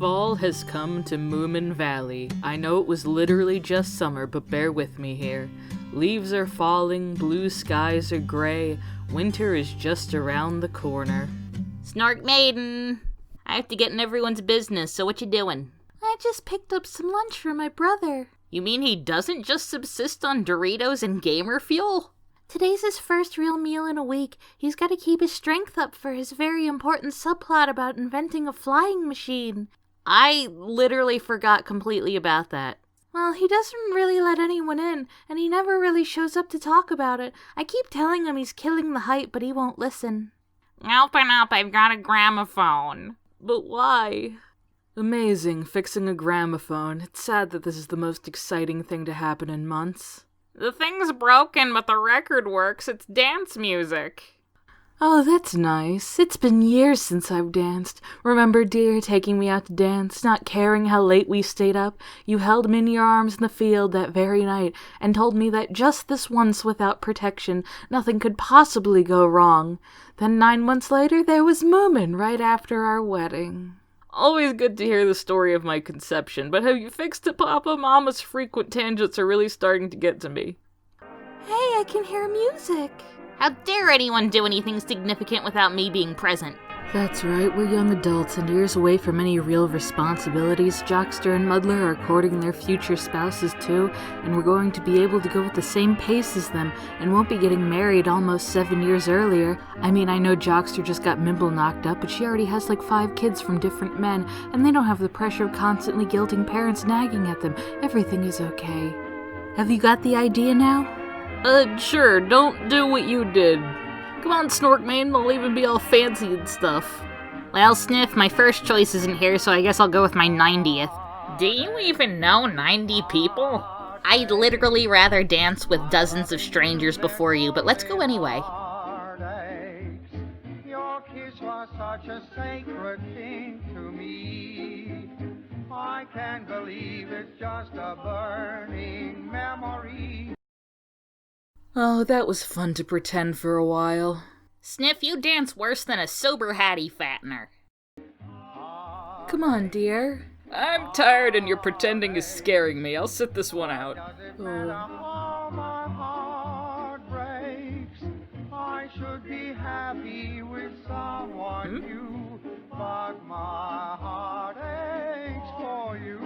Fall has come to Moomin Valley. I know it was literally just summer, but bear with me here. Leaves are falling, blue skies are gray, winter is just around the corner. Snork Maiden! I have to get in everyone's business, so what you doing? I just picked up some lunch for my brother. You mean he doesn't just subsist on Doritos and gamer fuel? Today's his first real meal in a week. He's got to keep his strength up for his very important subplot about inventing a flying machine. I literally forgot completely about that. Well, he doesn't really let anyone in, and he never really shows up to talk about it. I keep telling him he's killing the hype, but he won't listen. Open up, I've got a gramophone. But why? Amazing, fixing a gramophone. It's sad that this is the most exciting thing to happen in months. The thing's broken, but the record works. It's dance music. Oh, that's nice. It's been years since I've danced. Remember, dear, taking me out to dance, not caring how late we stayed up? You held me in your arms in the field that very night and told me that just this once without protection, nothing could possibly go wrong. Then 9 months later, there was Moomin right after our wedding. Always good to hear the story of my conception, but have you fixed it, Papa? Mama's frequent tangents are really starting to get to me. Hey, I can hear music. How dare anyone do anything significant without me being present? That's right, we're young adults, and years away from any real responsibilities. Jockster and Muddler are courting their future spouses too, and we're going to be able to go at the same pace as them, and won't be getting married almost 7 years earlier. I mean, I know Jockster just got Mimble knocked up, but she already has like 5 kids from different men, and they don't have the pressure of constantly guilting parents nagging at them. Everything is okay. Have you got the idea now? Sure, don't do what you did. Come on, Snork, man, they'll even be all fancy and stuff. Well, Sniff, my first choice isn't here, so I guess I'll go with my 90th. Do you even know 90 people? I'd literally rather dance with dozens of strangers before you, but let's go anyway. Your kiss was such a sacred thing to me. I can't believe it's just a burning memory. Oh, that was fun to pretend for a while. Sniff, you dance worse than a sober Hattie fattener. Come on, dear. I'm tired and your pretending is scaring me. I'll sit this one out. Oh. My heart breaks. I should be happy with someone new, but my heart aches for you.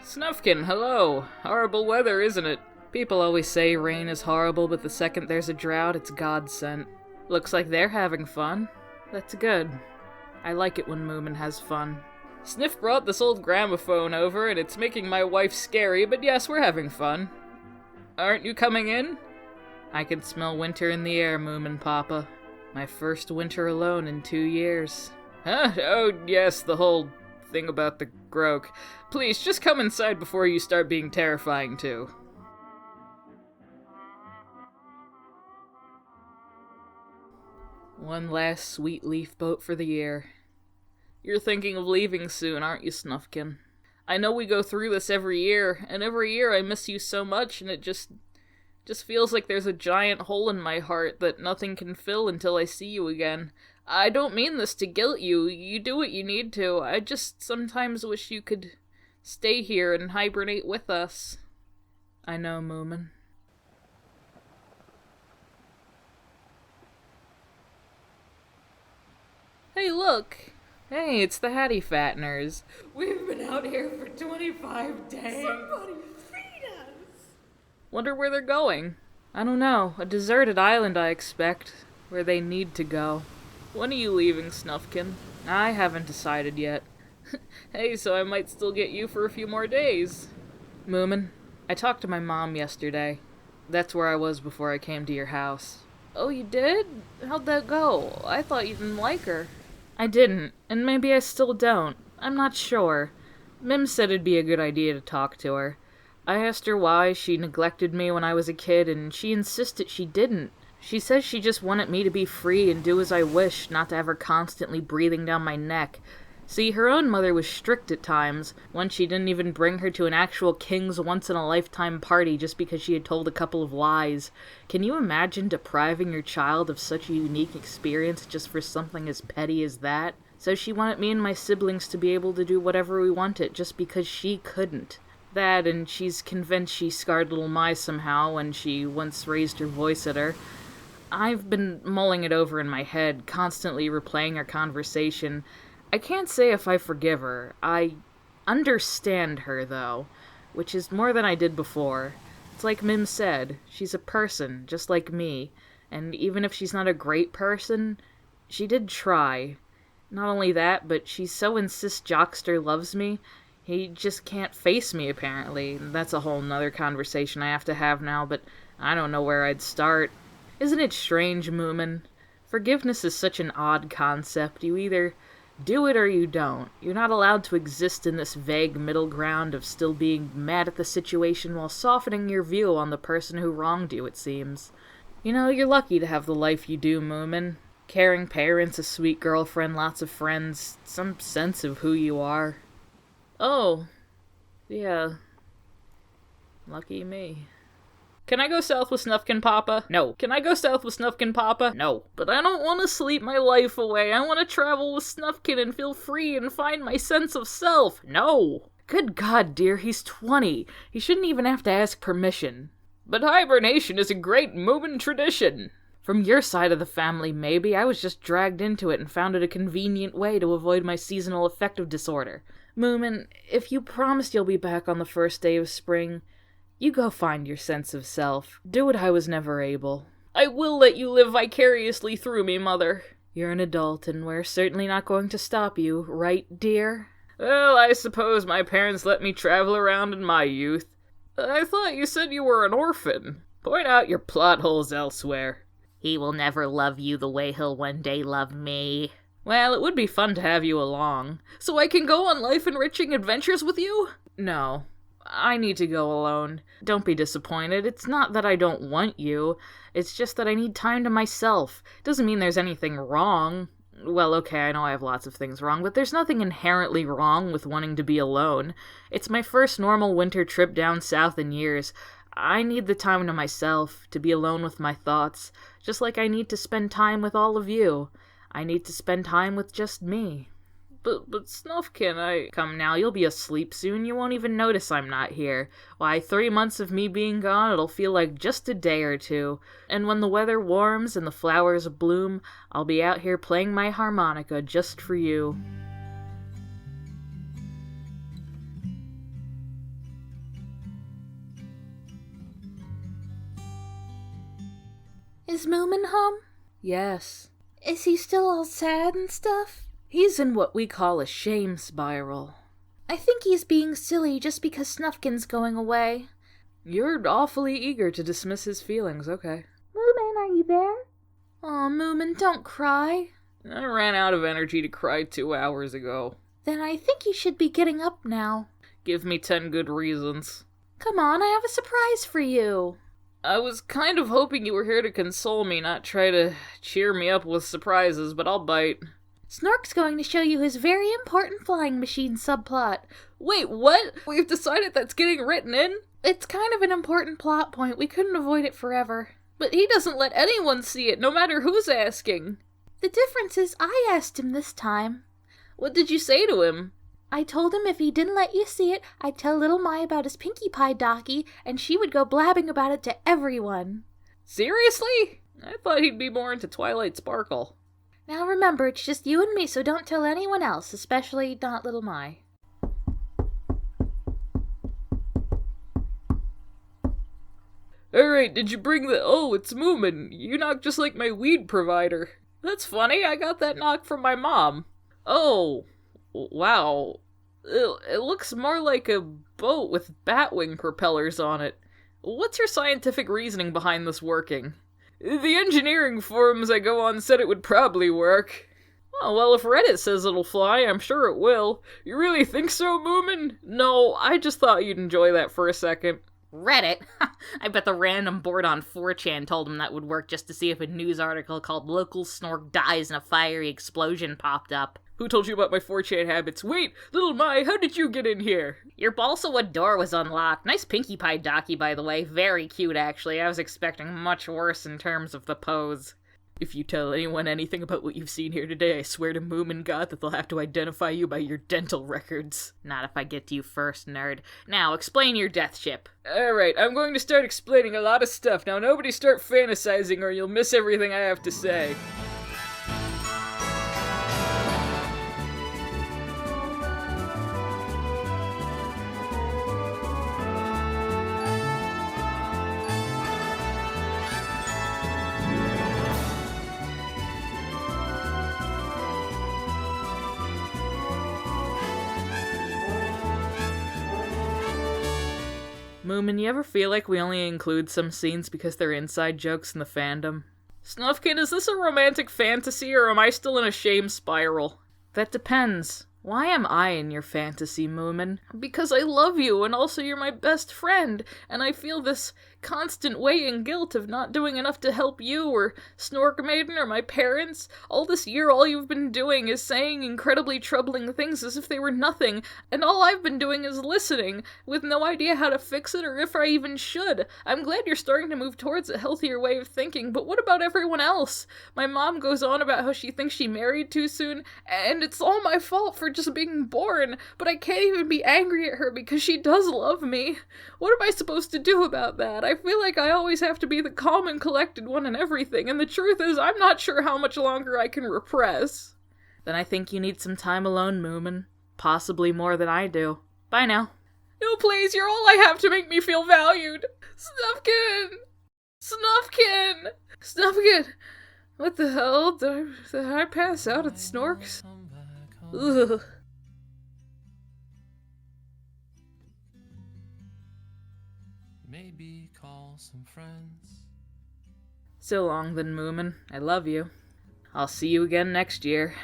Snufkin, hello. Horrible weather, isn't it? People always say rain is horrible, but the second there's a drought, it's God sent. Looks like they're having fun. That's good. I like it when Moomin has fun. Sniff brought this old gramophone over, and it's making my wife scary, but yes, we're having fun. Aren't you coming in? I can smell winter in the air, Moomin Papa. My first winter alone in 2 years. Huh? Oh, yes, the whole thing about the grok. Please, just come inside before you start being terrifying, too. One last sweet leaf boat for the year. You're thinking of leaving soon, aren't you, Snufkin? I know we go through this every year, and every year I miss you so much, and it just feels like there's a giant hole in my heart that nothing can fill until I see you again. I don't mean this to guilt you. You do what you need to. I just sometimes wish you could stay here and hibernate with us. I know, Moomin. Hey, look! Hey, it's the Hattie Fatteners. We've been out here for 25 days. Somebody feed us! Wonder where they're going. I don't know. A deserted island, I expect. Where they need to go. When are you leaving, Snufkin? I haven't decided yet. Hey, so I might still get you for a few more days. Moomin, I talked to my mom yesterday. That's where I was before I came to your house. Oh, you did? How'd that go? I thought you didn't like her. I didn't, and maybe I still don't. I'm not sure. Mim said it'd be a good idea to talk to her. I asked her why she neglected me when I was a kid, and she insisted she didn't. She says she just wanted me to be free and do as I wished, not to have her constantly breathing down my neck. See, her own mother was strict at times. Once she didn't even bring her to an actual King's once-in-a-lifetime party just because she had told a couple of lies. Can you imagine depriving your child of such a unique experience just for something as petty as that? So she wanted me and my siblings to be able to do whatever we wanted just because she couldn't. That, and she's convinced she scarred little Mai somehow when she once raised her voice at her. I've been mulling it over in my head, constantly replaying our conversation. I can't say if I forgive her. I understand her, though, which is more than I did before. It's like Mim said, she's a person, just like me, and even if she's not a great person, she did try. Not only that, but she so insists Jockster loves me, he just can't face me, apparently. That's a whole nother conversation I have to have now, but I don't know where I'd start. Isn't it strange, Moomin? Forgiveness is such an odd concept. You either do it or you don't. You're not allowed to exist in this vague middle ground of still being mad at the situation while softening your view on the person who wronged you, it seems. You know, you're lucky to have the life you do, Moomin. Caring parents, a sweet girlfriend, lots of friends, some sense of who you are. Oh, yeah. Lucky me. Can I go south with Snufkin, Papa? No. Can I go south with Snufkin, Papa? No. But I don't want to sleep my life away. I want to travel with Snufkin and feel free and find my sense of self. No. Good God, dear, he's 20. He shouldn't even have to ask permission. But hibernation is a great Moomin tradition. From your side of the family, maybe. I was just dragged into it and found it a convenient way to avoid my seasonal affective disorder. Moomin, if you promised you'll be back on the first day of spring, you go find your sense of self. Do what I was never able. I will let you live vicariously through me, Mother. You're an adult, and we're certainly not going to stop you, right, dear? Well, I suppose my parents let me travel around in my youth. I thought you said you were an orphan. Point out your plot holes elsewhere. He will never love you the way he'll one day love me. Well, it would be fun to have you along. So I can go on life-enriching adventures with you? No. I need to go alone. Don't be disappointed. It's not that I don't want you. It's just that I need time to myself. Doesn't mean there's anything wrong. Well, okay, I know I have lots of things wrong, but there's nothing inherently wrong with wanting to be alone. It's my first normal winter trip down south in years. I need the time to myself, to be alone with my thoughts, just like I need to spend time with all of you. I need to spend time with just me. But Snufkin, Come now, you'll be asleep soon. You won't even notice I'm not here. Why, 3 months of me being gone, it'll feel like just a day or two. And when the weather warms and the flowers bloom, I'll be out here playing my harmonica just for you. Is Moomin home? Yes. Is he still all sad and stuff? He's in what we call a shame spiral. I think he's being silly just because Snufkin's going away. You're awfully eager to dismiss his feelings, okay. Moomin, are you there? Aw, Moomin, don't cry. I ran out of energy to cry 2 hours ago. Then I think you should be getting up now. Give me 10 good reasons. Come on, I have a surprise for you. I was kind of hoping you were here to console me, not try to cheer me up with surprises, but I'll bite. Snork's going to show you his very important flying machine subplot. Wait, what? We've decided that's getting written in? It's kind of an important plot point. We couldn't avoid it forever. But he doesn't let anyone see it, no matter who's asking. The difference is I asked him this time. What did you say to him? I told him if he didn't let you see it, I'd tell little Mai about his Pinkie Pie docky, and she would go blabbing about it to everyone. Seriously? I thought he'd be more into Twilight Sparkle. Now remember, it's just you and me, so don't tell anyone else, especially not little Mai. Alright, did you bring the— Oh, it's Moomin. You knock just like my weed provider. That's funny, I got that knock from my mom. Oh, wow. It looks more like a boat with batwing propellers on it. What's your scientific reasoning behind this working? The engineering forums I go on said it would probably work. Oh, well, if Reddit says it'll fly, I'm sure it will. You really think so, Moomin? No, I just thought you'd enjoy that for a second. Reddit? I bet the random board on 4chan told him that would work just to see if a news article called "Local Snork Dies in a Fiery Explosion" popped up. Who told you about my 4chan habits? Wait, little Mai, how did you get in here? Your balsa wood door was unlocked. Nice Pinkie Pie docky, by the way. Very cute, actually. I was expecting much worse in terms of the pose. If you tell anyone anything about what you've seen here today, I swear to Moomin God that they'll have to identify you by your dental records. Not if I get to you first, nerd. Now, explain your death ship. Alright, I'm going to start explaining a lot of stuff. Now, nobody start fantasizing or you'll miss everything I have to say. Moomin, you ever feel like we only include some scenes because they're inside jokes in the fandom? Snufkin, is this a romantic fantasy or am I still in a shame spiral? That depends. Why am I in your fantasy, Moomin? Because I love you, and also you're my best friend, and I feel this constant weighing guilt of not doing enough to help you, or Snork Maiden, or my parents. All this year, all you've been doing is saying incredibly troubling things as if they were nothing, and all I've been doing is listening, with no idea how to fix it or if I even should. I'm glad you're starting to move towards a healthier way of thinking, but what about everyone else? My mom goes on about how she thinks she married too soon, and it's all my fault for just being born, but I can't even be angry at her because she does love me. What am I supposed to do about that? I feel like I always have to be the calm and collected one in everything, and the truth is I'm not sure how much longer I can repress. Then I think you need some time alone, Moomin. Possibly more than I do. Bye now. No, please, you're all I have to make me feel valued. Snufkin! Snufkin! Snufkin! What the hell? Did I pass out at Snork's? Ugh. Maybe call some friends. So long then, Moomin. I love you. I'll see you again next year.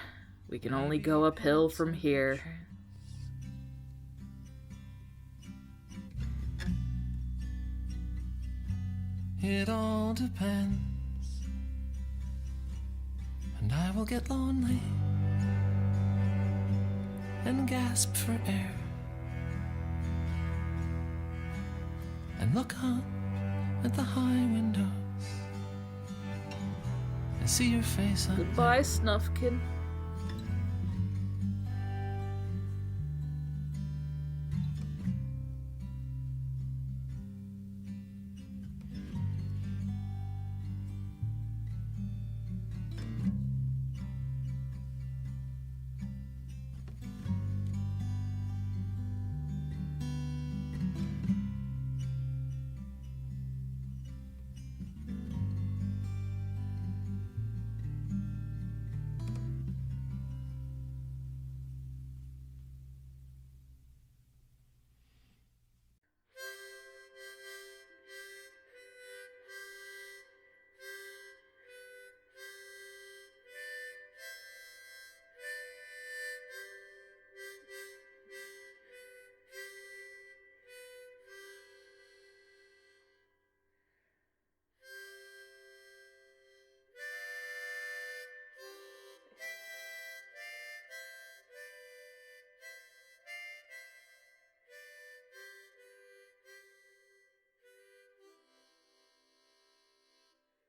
We can only go uphill from here. It all depends. And I will get lonely and gasp for air and look up at the high windows and see your face up Goodbye, Snufkin.